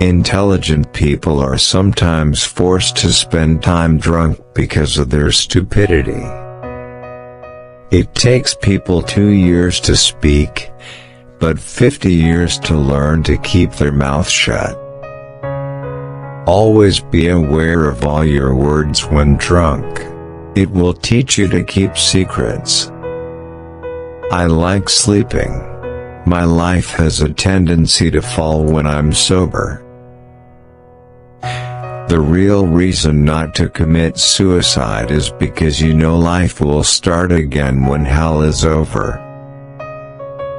Intelligent people are sometimes forced to spend time drunk because of their stupidity. It takes people 2 years to speak, but 50 years to learn to keep their mouth shut. Always be aware of all your words when drunk. It will teach you to keep secrets. I like sleeping. My life has a tendency to fall when I'm sober. The real reason not to commit suicide is because you know life will start again when hell is over.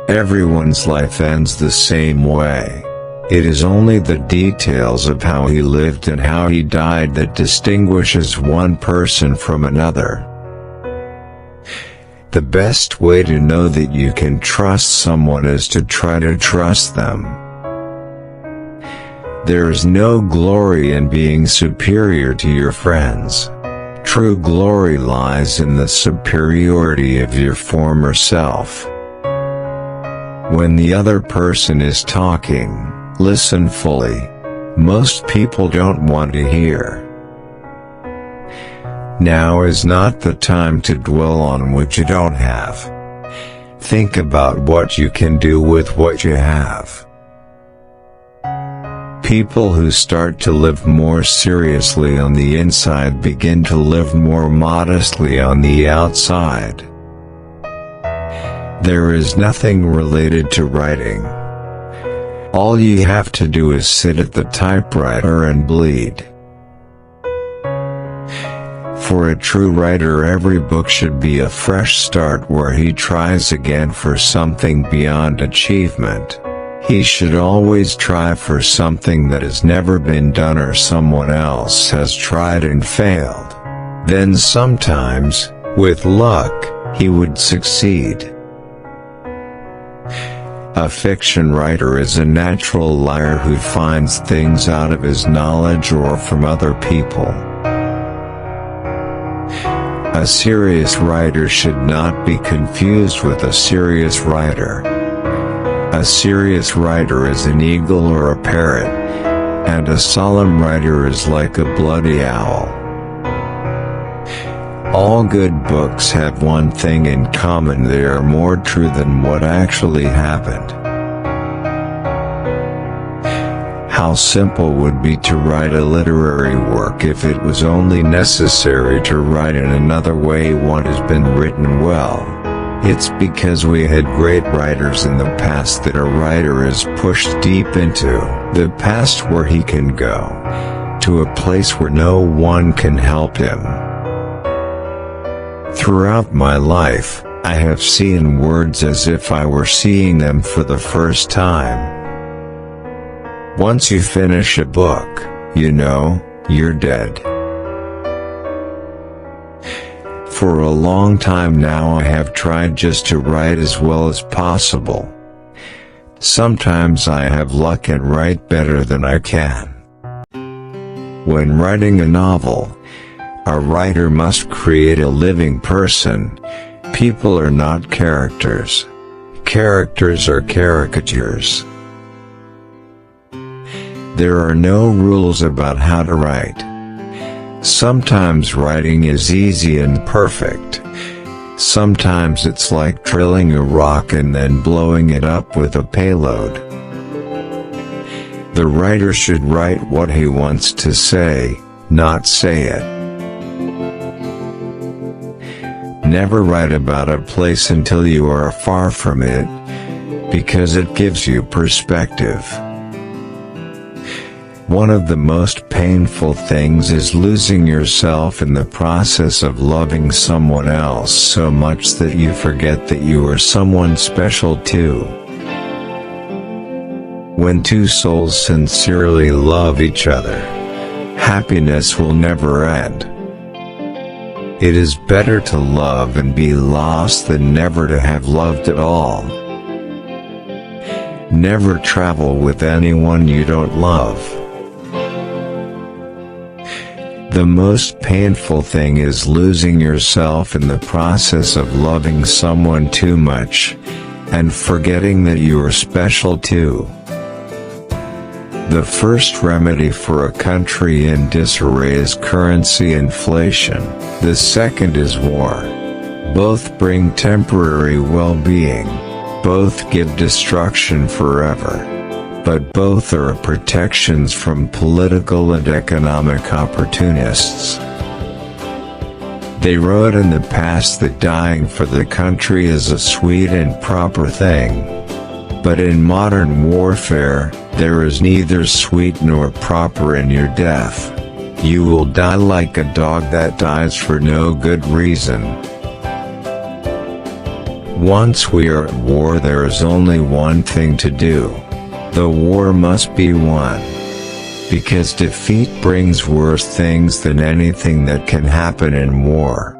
Everyone's life ends the same way. It is only the details of how he lived and how he died that distinguishes one person from another. The best way to know that you can trust someone is to try to trust them. There is no glory in being superior to your friends. True glory lies in the superiority of your former self. When the other person is talking, listen fully. Most people don't want to hear. Now is not the time to dwell on what you don't have. Think about what you can do with what you have. People who start to live more seriously on the inside begin to live more modestly on the outside. There is nothing related to writing. All you have to do is sit at the typewriter and bleed. For a true writer, every book should be a fresh start where he tries again for something beyond achievement. He should always try for something that has never been done or someone else has tried and failed. Then sometimes, with luck, he would succeed. A fiction writer is a natural liar who finds things out of his knowledge or from other people. A serious writer should not be confused with a serious writer. A serious writer is an eagle or a parrot, and a solemn writer is like a bloody owl. All good books have one thing in common: they are more true than what actually happened. How simple would be to write a literary work if it was only necessary to write in another way what has been written well. It's because we had great writers in the past that a writer is pushed deep into the past where he can go to a place where no one can help him. Throughout my life, I have seen words as if I were seeing them for the first time. Once you finish a book, you know, you're dead. For a long time now I have tried just to write as well as possible. Sometimes I have luck and write better than I can. When writing a novel, a writer must create a living person. People are not characters. Characters are caricatures. There are no rules about how to write. Sometimes writing is easy and perfect. Sometimes it's like drilling a rock and then blowing it up with a payload. The writer should write what he wants to say, not say it. Never write about a place until you are far from it, because it gives you perspective. One of the most painful things is losing yourself in the process of loving someone else so much that you forget that you are someone special too. When two souls sincerely love each other, happiness will never end. It is better to love and be lost than never to have loved at all. Never travel with anyone you don't love. The most painful thing is losing yourself in the process of loving someone too much, and forgetting that you are special too. The first remedy for a country in disarray is currency inflation. The second is war. Both bring temporary well-being. Both give destruction forever. But both are protections from political and economic opportunists. They wrote in the past that dying for the country is a sweet and proper thing. But in modern warfare, there is neither sweet nor proper in your death. You will die like a dog that dies for no good reason. Once we are at war, there is only one thing to do. The war must be won. Because defeat brings worse things than anything that can happen in war.